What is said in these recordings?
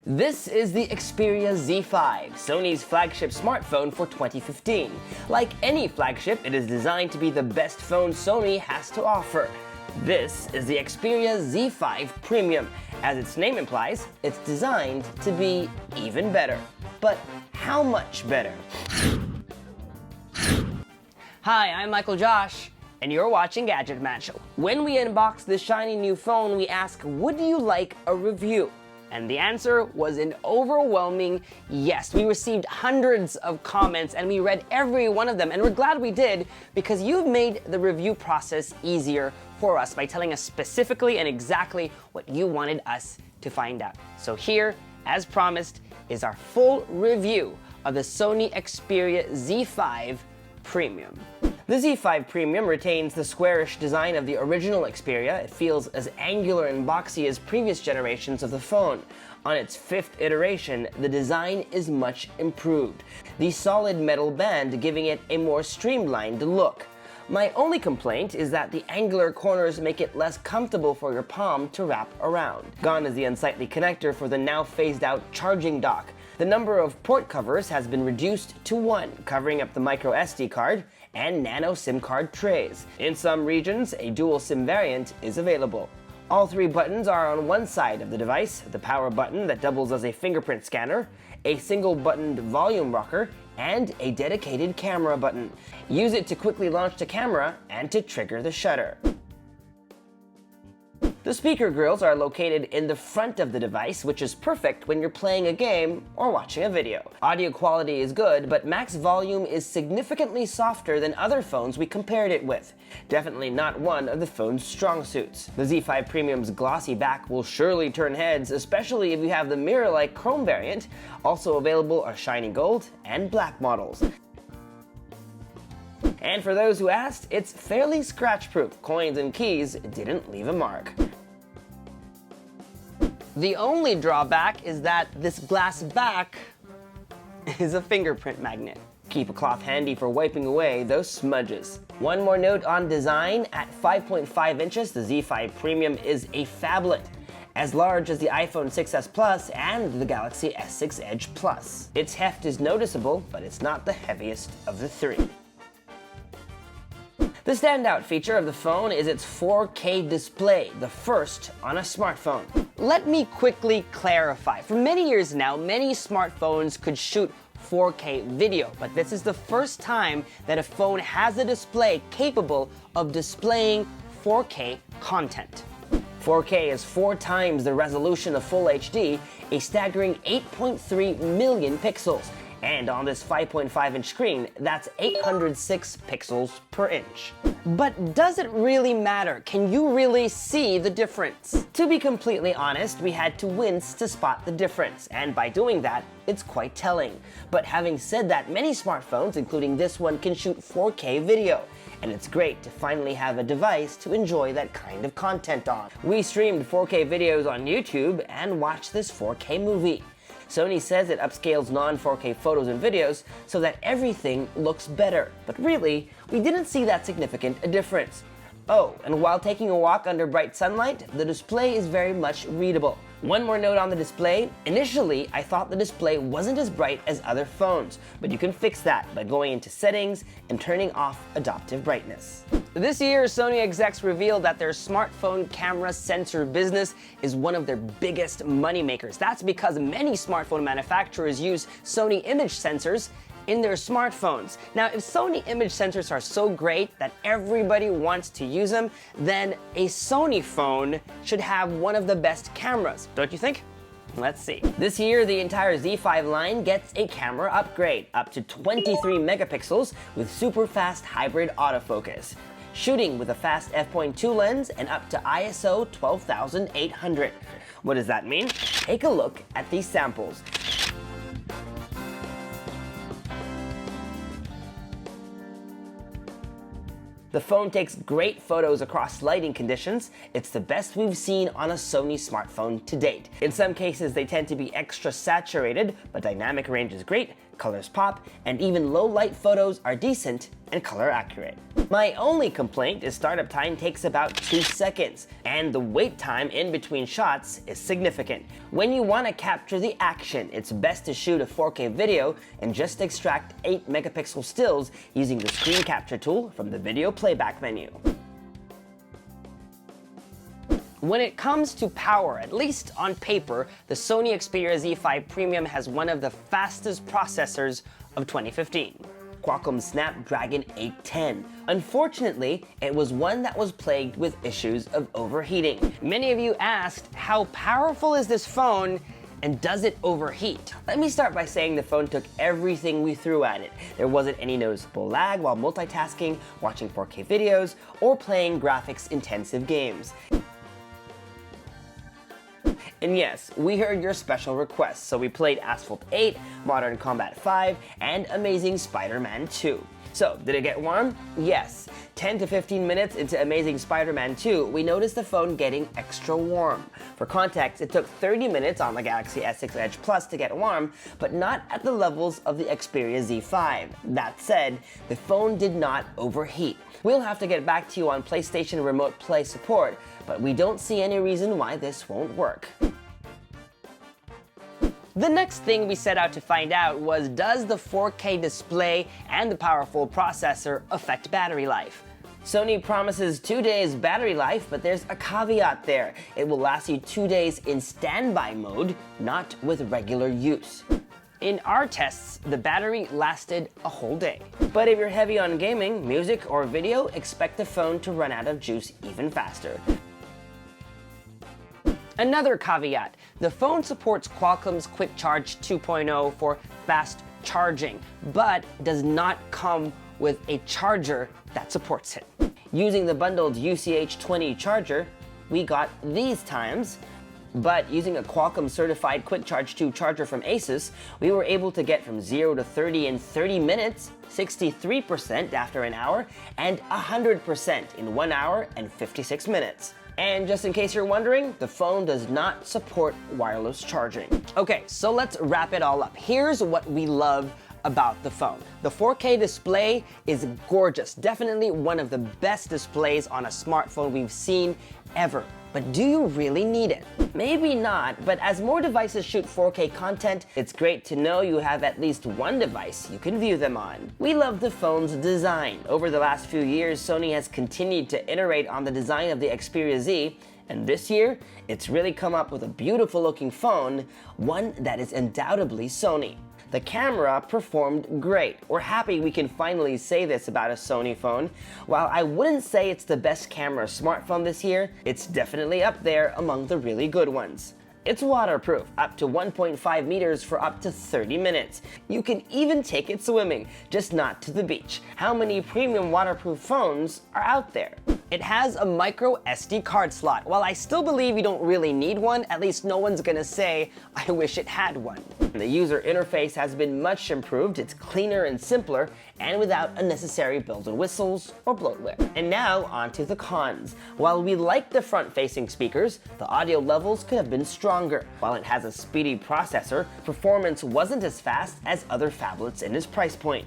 This is the Xperia Z5, Sony's flagship smartphone for 2015. Like any flagship, it is designed to be the best phone Sony has to offer. This is the Xperia Z5 Premium. As its name implies, it's designed to be even better. But how much better? Hi, I'm Michael Josh, and you're watching Gadget Match. When we unbox this shiny new phone, we ask, would you like a review? And the answer was an overwhelming yes. We received hundreds of comments and we read every one of them, and we're glad we did because you've made the review process easier for us by telling us specifically and exactly what you wanted us to find out. So here, as promised, is our full review of the Sony Xperia Z5 Premium. The Z5 Premium retains the squarish design of the original Xperia. It feels as angular and boxy as previous generations of the phone. On its fifth iteration, the design is much improved, the solid metal band giving it a more streamlined look. My only complaint is that the angular corners make it less comfortable for your palm to wrap around. Gone is the unsightly connector for the now phased out charging dock. The number of port covers has been reduced to 1, covering up the micro SD card and nano SIM card trays. In some regions, a dual SIM variant is available. All 3 buttons are on one side of the device: the power button that doubles as a fingerprint scanner, a single buttoned volume rocker, and a dedicated camera button. Use it to quickly launch the camera and to trigger the shutter. The speaker grills are located in the front of the device, which is perfect when you're playing a game or watching a video. Audio quality is good, but max volume is significantly softer than other phones we compared it with. Definitely not one of the phone's strong suits. The Z5 Premium's glossy back will surely turn heads, especially if you have the mirror-like chrome variant. Also available are shiny gold and black models. And for those who asked, it's fairly scratch-proof. Coins and keys didn't leave a mark. The only drawback is that this glass back is a fingerprint magnet. Keep a cloth handy for wiping away those smudges. One more note on design: at 5.5 inches, the Z5 Premium is a phablet, as large as the iPhone 6s Plus and the Galaxy S6 Edge Plus. Its heft is noticeable, but it's not the heaviest of the 3. The standout feature of the phone is its 4K display, the first on a smartphone. Let me quickly clarify. For many years now, many smartphones could shoot 4K video, but this is the first time that a phone has a display capable of displaying 4K content. 4K is 4 times the resolution of Full HD, a staggering 8.3 million pixels. And on this 5.5-inch screen, that's 806 pixels per inch. But does it really matter? Can you really see the difference? To be completely honest, we had to wince to spot the difference, and by doing that, it's quite telling. But having said that, many smartphones, including this one, can shoot 4K video, and it's great to finally have a device to enjoy that kind of content on. We streamed 4K videos on YouTube and watched this 4K movie. Sony says it upscales non-4K photos and videos so that everything looks better, but really, we didn't see that significant a difference. Oh, and while taking a walk under bright sunlight, the display is very much readable. One more note on the display: initially, I thought the display wasn't as bright as other phones, but you can fix that by going into settings and turning off adaptive brightness. This year, Sony execs revealed that their smartphone camera sensor business is one of their biggest moneymakers. That's because many smartphone manufacturers use Sony image sensors in their smartphones. Now, if Sony image sensors are so great that everybody wants to use them, then a Sony phone should have one of the best cameras, don't you think? Let's see. This year, the entire Z5 line gets a camera upgrade, up to 23 megapixels with super fast hybrid autofocus, shooting with a fast f.2 lens and up to ISO 12800. What does that mean? Take a look at these samples. The phone takes great photos across lighting conditions. It's the best we've seen on a Sony smartphone to date. In some cases, they tend to be extra saturated, but dynamic range is great. colors pop, and even low light photos are decent and color accurate. My only complaint is startup time takes about 2 seconds, and the wait time in between shots is significant. When you want to capture the action, it's best to shoot a 4K video and just extract 8 megapixel stills using the screen capture tool from the video playback menu. When it comes to power, at least on paper, the Sony Xperia Z5 Premium has one of the fastest processors of 2015. Qualcomm Snapdragon 810. Unfortunately, it was one that was plagued with issues of overheating. Many of you asked, how powerful is this phone and does it overheat? Let me start by saying the phone took everything we threw at it. There wasn't any noticeable lag while multitasking, watching 4K videos, or playing graphics-intensive games. And yes, we heard your special requests, so we played Asphalt 8, Modern Combat 5, and Amazing Spider-Man 2. So, did it get warm? Yes. 10 to 15 minutes into Amazing Spider-Man 2, we noticed the phone getting extra warm. For context, it took 30 minutes on the Galaxy S6 Edge Plus to get warm, but not at the levels of the Xperia Z5. That said, the phone did not overheat. We'll have to get back to you on PlayStation Remote Play support, but we don't see any reason why this won't work. The next thing we set out to find out was, does the 4K display and the powerful processor affect battery life? Sony promises 2 days battery life, but there's a caveat there. It will last you 2 days in standby mode, not with regular use. In our tests, the battery lasted a whole day. But if you're heavy on gaming, music, or video, expect the phone to run out of juice even faster. Another caveat, the phone supports Qualcomm's Quick Charge 2.0 for fast charging, but does not come with a charger that supports it. Using the bundled UCH20 charger, we got these times, but using a Qualcomm certified Quick Charge 2 charger from Asus, we were able to get from 0 to 30 in 30 minutes, 63% after an hour, and 100% in 1 hour and 56 minutes. And just in case you're wondering, the phone does not support wireless charging. Okay, so let's wrap it all up. Here's what we love about the phone. The 4K display is gorgeous, definitely one of the best displays on a smartphone we've seen ever. But do you really need it? Maybe not, but as more devices shoot 4K content, it's great to know you have at least one device you can view them on. We love the phone's design. Over the last few years, Sony has continued to iterate on the design of the Xperia Z, and this year, it's really come up with a beautiful looking phone, one that is undoubtedly Sony. The camera performed great. We're happy we can finally say this about a Sony phone. While I wouldn't say it's the best camera smartphone this year, it's definitely up there among the really good ones. It's waterproof, up to 1.5 meters for up to 30 minutes. You can even take it swimming, just not to the beach. How many premium waterproof phones are out there? It has a micro SD card slot. While I still believe you don't really need one, at least no one's gonna say, I wish it had one. The user interface has been much improved. It's cleaner and simpler, and without unnecessary bells and whistles or bloatware. And now onto the cons. While we like the front-facing speakers, the audio levels could have been stronger. While it has a speedy processor, performance wasn't as fast as other phablets in its price point.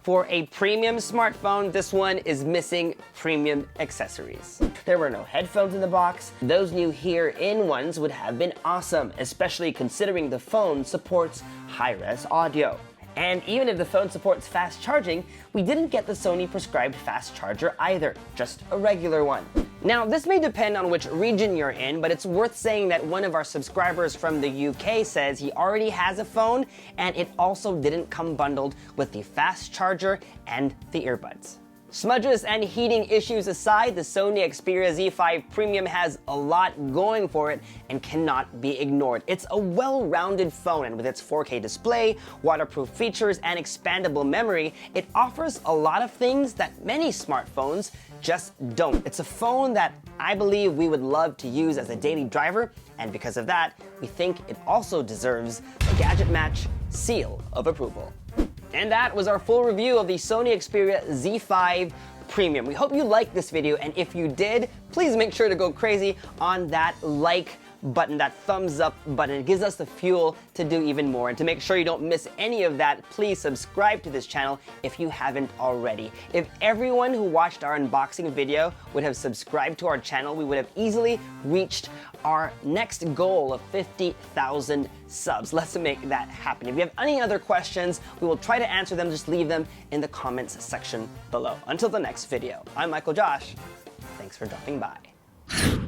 For a premium smartphone, this one is missing premium accessories. There were no headphones in the box. Those new hear-in ones would have been awesome, especially considering the phone supports high-res audio. And even if the phone supports fast charging, we didn't get the Sony prescribed fast charger either, just a regular one. Now, this may depend on which region you're in, but it's worth saying that one of our subscribers from the UK says he already has a phone, and it also didn't come bundled with the fast charger and the earbuds. Smudges and heating issues aside, the Sony Xperia Z5 Premium has a lot going for it and cannot be ignored. It's a well-rounded phone, and with its 4K display, waterproof features, and expandable memory, it offers a lot of things that many smartphones just don't. It's a phone that I believe we would love to use as a daily driver, and because of that, we think it also deserves the Gadget Match seal of approval. And that was our full review of the Sony Xperia Z5 Premium. We hope you liked this video, and if you did, please make sure to go crazy on that like button, that thumbs up button. It gives us the fuel to do even more. And to make sure you don't miss any of that, please subscribe to this channel if you haven't already. If everyone who watched our unboxing video would have subscribed to our channel, we would have easily reached our next goal of 50,000 subs. Let's make that happen. If you have any other questions, we will try to answer them. Just leave them in the comments section below. Until the next video, I'm Michael Josh. Thanks for dropping by.